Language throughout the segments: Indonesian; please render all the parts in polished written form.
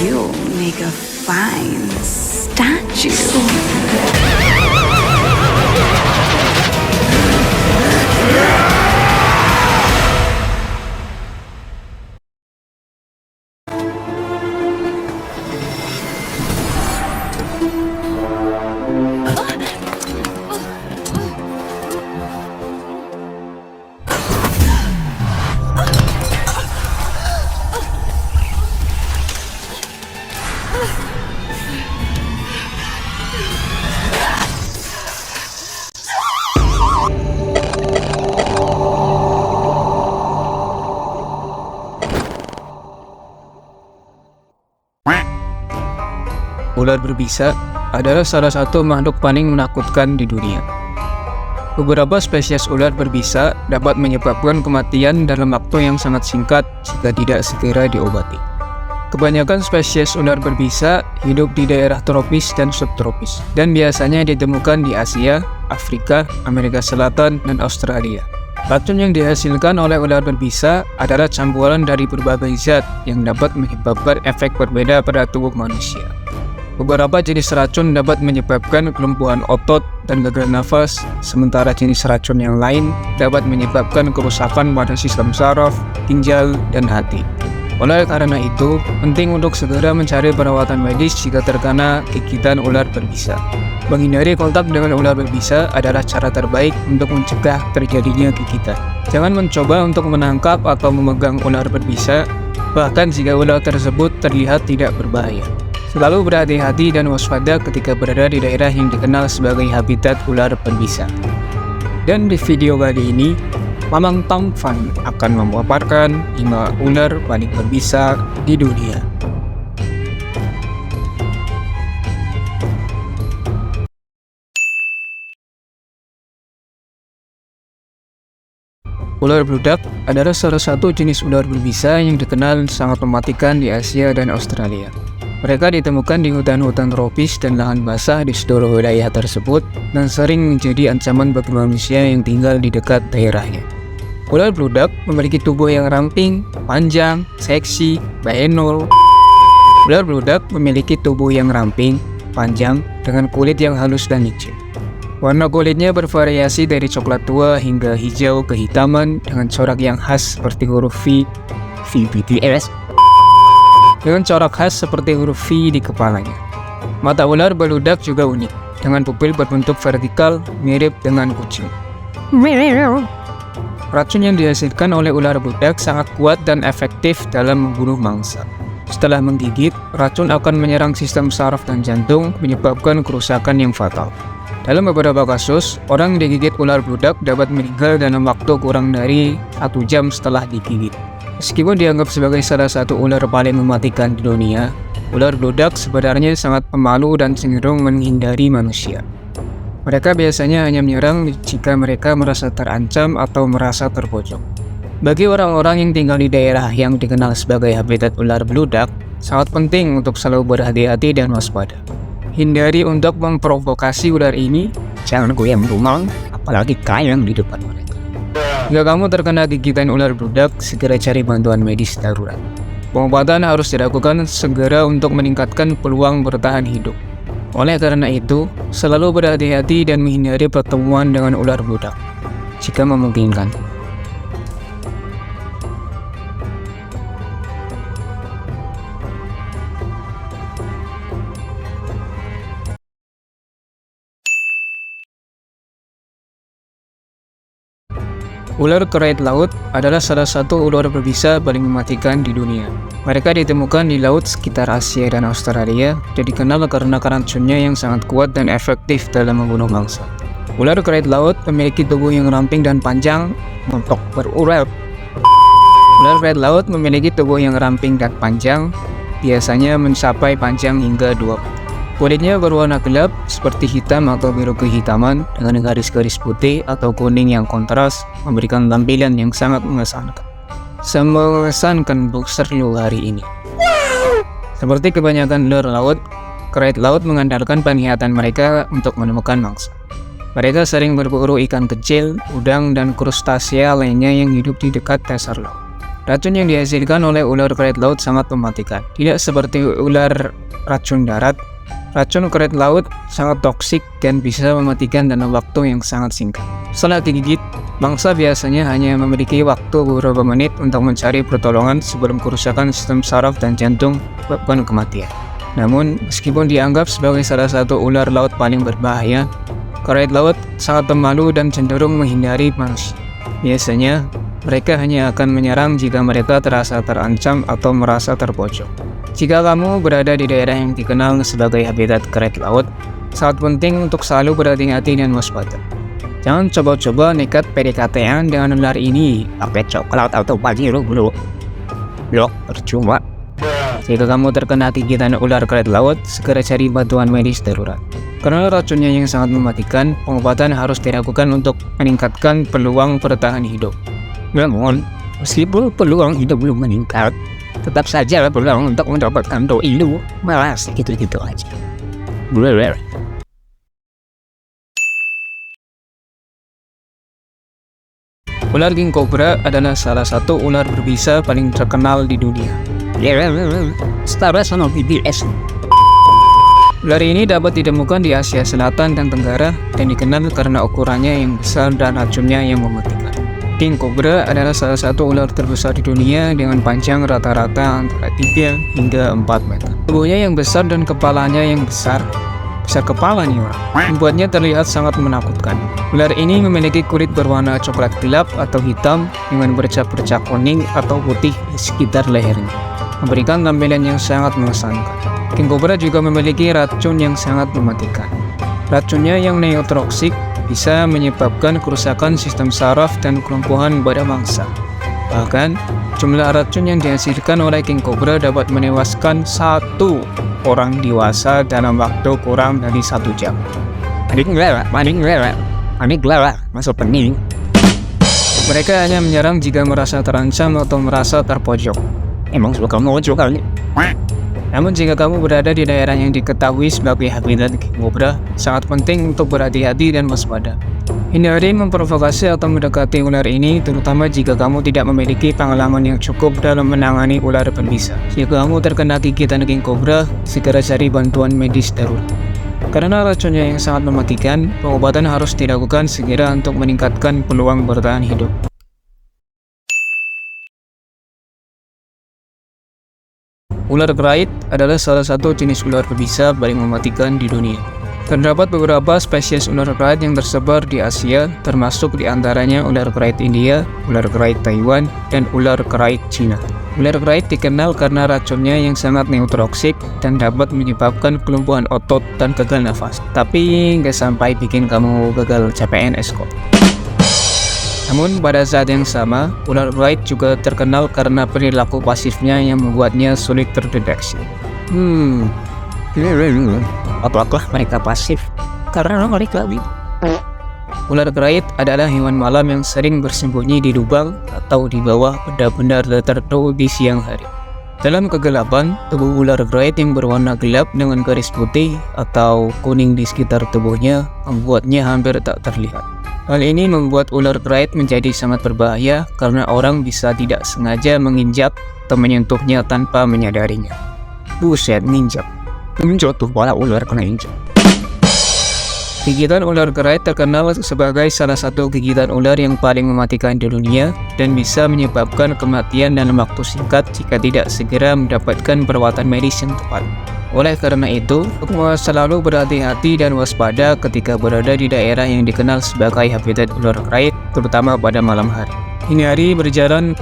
You'll make a fine statue. Ular berbisa adalah salah satu makhluk paling menakutkan di dunia. Beberapa spesies ular berbisa dapat menyebabkan kematian dalam waktu yang sangat singkat jika tidak segera diobati. Kebanyakan spesies ular berbisa hidup di daerah tropis dan subtropis, dan biasanya ditemukan di Asia, Afrika, Amerika Selatan, dan Australia. Racun yang dihasilkan oleh ular berbisa adalah campuran dari berbagai zat yang dapat menyebabkan efek berbeda pada tubuh manusia. Beberapa jenis racun dapat menyebabkan kelumpuhan otot dan gagal nafas, sementara jenis racun yang lain dapat menyebabkan kerusakan pada sistem saraf, ginjal, dan hati. Oleh karena itu, penting untuk segera mencari perawatan medis jika terkena gigitan ular berbisa. Menghindari kontak dengan ular berbisa adalah cara terbaik untuk mencegah terjadinya gigitan. Jangan mencoba untuk menangkap atau memegang ular berbisa, bahkan jika ular tersebut terlihat tidak berbahaya. Selalu berhati-hati dan waspada ketika berada di daerah yang dikenal sebagai habitat ular berbisa. Dan di video kali ini, Mamang Tamfan akan memaparkan 5 ular paling berbisa di dunia. Ular bludak adalah salah satu jenis ular berbisa yang dikenal sangat mematikan di Asia dan Australia. Mereka ditemukan di hutan-hutan tropis dan lahan basah di seluruh wilayah tersebut dan sering menjadi ancaman bagi manusia yang tinggal di dekat daerahnya. Ular bludak memiliki tubuh yang ramping, panjang, seksi, bahenol. Ular bludak memiliki tubuh yang ramping, panjang, dengan kulit yang halus dan licin. Warna kulitnya bervariasi dari coklat tua hingga hijau kehitaman dengan corak yang khas seperti huruf V, BTS, dengan corak khas seperti huruf V di kepalanya. Mata ular beludak juga unik, dengan pupil berbentuk vertikal mirip dengan kucing. Racun yang dihasilkan oleh ular beludak sangat kuat dan efektif dalam membunuh mangsa. Setelah menggigit, racun akan menyerang sistem saraf dan jantung, menyebabkan kerusakan yang fatal. Dalam beberapa kasus, orang yang digigit ular beludak dapat meninggal dalam waktu kurang dari 1 jam setelah digigit. Meskipun dianggap sebagai salah satu ular paling mematikan di dunia, ular bludak sebenarnya sangat pemalu dan cenderung menghindari manusia. Mereka biasanya hanya menyerang jika mereka merasa terancam atau merasa terpojok. Bagi orang-orang yang tinggal di daerah yang dikenal sebagai habitat ular bludak, sangat penting untuk selalu berhati-hati dan waspada. Hindari untuk memprovokasi ular ini, jangan goyang rumah, apalagi kayang di depan mereka. Jika kamu terkena gigitan ular bludak, segera cari bantuan medis darurat. Pengobatan harus dilakukan segera untuk meningkatkan peluang bertahan hidup. Oleh karena itu, selalu berhati-hati dan menghindari pertemuan dengan ular bludak, jika memungkinkan. Ular kerait laut adalah salah satu ular berbisa paling mematikan di dunia. Mereka ditemukan di laut sekitar Asia dan Australia dan dikenal karena racunnya yang sangat kuat dan efektif dalam membunuh mangsa. Ular kerait laut memiliki tubuh yang ramping dan panjang untuk berurat. Ular kerait laut memiliki tubuh yang ramping dan panjang, biasanya mencapai panjang hingga 2 meter. Kulitnya berwarna gelap seperti hitam atau biru kehitaman dengan garis-garis putih atau kuning yang kontras, memberikan tampilan yang sangat mengesankan. Mengesankan untuk seluruh hari ini. Seperti kebanyakan ular laut, kerait laut mengandalkan penglihatan mereka untuk menemukan mangsa. Mereka sering berburu ikan kecil, udang, dan krustasea lainnya yang hidup di dekat dasar laut. Racun yang dihasilkan oleh ular kerait laut sangat mematikan. Tidak seperti ular racun darat, racun kerait laut sangat toksik dan bisa mematikan dalam waktu yang sangat singkat. Setelah digigit, bangsa biasanya hanya memiliki waktu beberapa menit untuk mencari pertolongan sebelum kerusakan sistem saraf dan jantung menyebabkan kematian. Namun, meskipun dianggap sebagai salah satu ular laut paling berbahaya, kerait laut sangat pemalu dan cenderung menghindari manusia. Biasanya, mereka hanya akan menyerang jika mereka terasa terancam atau merasa terpojok. Jika kamu berada di daerah yang dikenal sebagai habitat kerait laut, sangat penting untuk selalu berhati-hati dan waspada. Jangan coba-coba nekat PDKT-an dengan ular ini. Pakai coklat atau pajero dulu. Blok, percuma. Jika kamu terkena gigitan ular kerait laut, segera cari bantuan medis darurat. Karena racunnya yang sangat mematikan, pengobatan harus dilakukan untuk meningkatkan peluang bertahan hidup. Namun, meskipun peluang hidup belum meningkat, tetap saja peluang untuk mendapatkan doilu malah gitu-gitu aja. Ular king cobra adalah salah satu ular berbisa paling terkenal di dunia. Setara sama BBS. Ular ini dapat ditemukan di Asia Selatan dan Tenggara dan dikenal karena ukurannya yang besar dan racunnya yang mematikan. King cobra adalah salah satu ular terbesar di dunia dengan panjang rata-rata antara 3 hingga 4 meter. Tubuhnya yang besar dan kepalanya yang besar kepala nih orang, membuatnya terlihat sangat menakutkan. Ular ini memiliki kulit berwarna coklat gelap atau hitam dengan bercak-bercak kuning atau putih di sekitar lehernya, memberikan tampilan yang sangat mengesankan. King cobra juga memiliki racun yang sangat mematikan. Racunnya yang neurotoksik bisa menyebabkan kerusakan sistem saraf dan kelumpuhan pada mangsa. Bahkan, jumlah racun yang dihasilkan oleh king cobra dapat menewaskan 1 orang dewasa dalam waktu kurang dari 1 jam. Panik lewat, masuk pening. Mereka hanya menyerang jika merasa terancam atau merasa terpojok. Emang suka mojok kali. Namun jika kamu berada di daerah yang diketahui sebagai habitat king cobra, sangat penting untuk berhati-hati dan waspada. Hindari memprovokasi atau mendekati ular ini, terutama jika kamu tidak memiliki pengalaman yang cukup dalam menangani ular berbisa. Jika kamu terkena gigitan king cobra, segera cari bantuan medis darurat. Karena racunnya yang sangat mematikan, pengobatan harus dilakukan segera untuk meningkatkan peluang bertahan hidup. Ular kerait adalah salah satu jenis ular berbisa paling mematikan di dunia. Terdapat beberapa spesies ular kerait yang tersebar di Asia, termasuk di antaranya ular kerait India, ular kerait Taiwan, dan ular kerait Cina. Ular kerait dikenal karena racunnya yang sangat neurotoksik dan dapat menyebabkan kelumpuhan otot dan gagal nafas. Tapi nggak sampai bikin kamu gagal CPNS kok. Namun pada saat yang sama, ular kerait juga terkenal karena perilaku pasifnya yang membuatnya sulit terdeteksi. Apakah mereka pasif? Karena mereka Ular kerait adalah hewan malam yang sering bersembunyi di lubang atau di bawah benda-benda tertentu di siang hari. Dalam kegelapan, tubuh ular kerait yang berwarna gelap dengan garis putih atau kuning di sekitar tubuhnya membuatnya hampir tak terlihat. Hal ini membuat ular kerait menjadi sangat berbahaya karena orang bisa tidak sengaja menginjak atau menyentuhnya tanpa menyadarinya. Buset, nginjak. Menjatuh kepala ular kena injak. Gigitan ular kerait terkenal sebagai salah satu gigitan ular yang paling mematikan di dunia dan bisa menyebabkan kematian dalam waktu singkat jika tidak segera mendapatkan perawatan medis yang tepat. Oleh karena itu, selalu berhati-hati dan waspada ketika berada di daerah yang dikenal sebagai habitat ular kerait, terutama pada malam hari. Hindari berjalan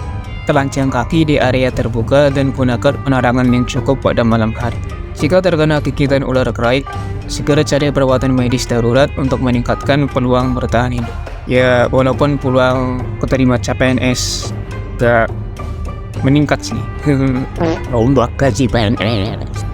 telanjang kaki di area terbuka dan gunakan penerangan yang cukup pada malam hari. Jika terkena gigitan ular kerait, segera cari perawatan medis darurat untuk meningkatkan peluang bertahan hidup. Ya, walaupun peluang keterima CPNS gak meningkat sih. Rombak gaji PNS.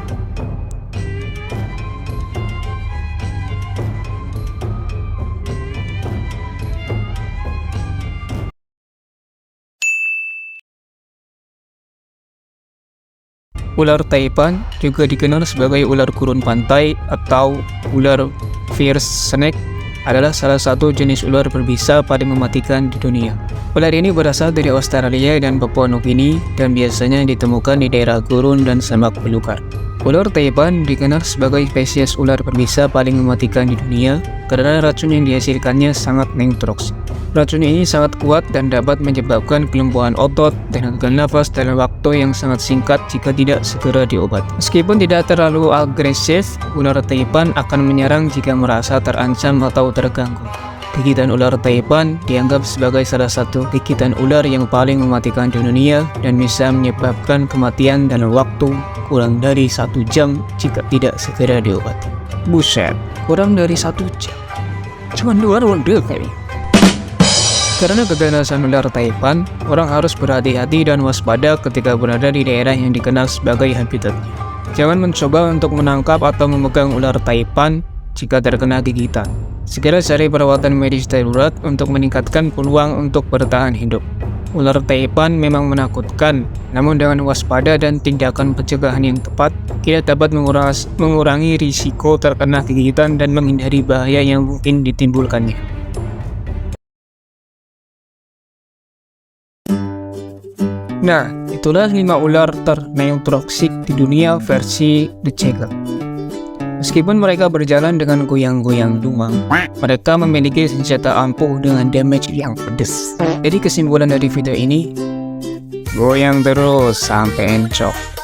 Ular taipan juga dikenal sebagai ular gurun pantai atau ular fierce snake adalah salah satu jenis ular berbisa paling mematikan di dunia. Ular ini berasal dari Australia dan Papua Nugini dan biasanya ditemukan di daerah gurun dan semak belukar. Ular Taipan dikenal sebagai spesies ular berbisa paling mematikan di dunia karena racun yang dihasilkannya sangat neutroks. Racun ini sangat kuat dan dapat menyebabkan kelumpuhan otot dan gagal nafas dalam waktu yang sangat singkat jika tidak segera diobati. Meskipun tidak terlalu agresif, ular Taipan akan menyerang jika merasa terancam atau terganggu. Gigitan ular Taipan dianggap sebagai salah satu gigitan ular yang paling mematikan di dunia dan bisa menyebabkan kematian dalam waktu kurang dari 1 jam jika tidak segera diobati. Buset, kurang dari 1 jam. Cuma 2 ronde kayaknya. Karena keganasan ular Taipan, orang harus berhati-hati dan waspada ketika berada di daerah yang dikenal sebagai habitatnya. Jangan mencoba untuk menangkap atau memegang ular Taipan jika terkena gigitan. Segera cari perawatan medis darurat untuk meningkatkan peluang untuk bertahan hidup. Ular Taipan memang menakutkan, namun dengan waspada dan tindakan pencegahan yang tepat, kita dapat mengurangi risiko terkena gigitan dan menghindari bahaya yang mungkin ditimbulkannya. Nah, itulah 5 ular terneutroksik di dunia versi The Checker. Meskipun mereka berjalan dengan goyang-goyang dumang, mereka memiliki senjata ampuh dengan damage yang pedes. Jadi kesimpulan dari video ini, goyang terus sampai encok.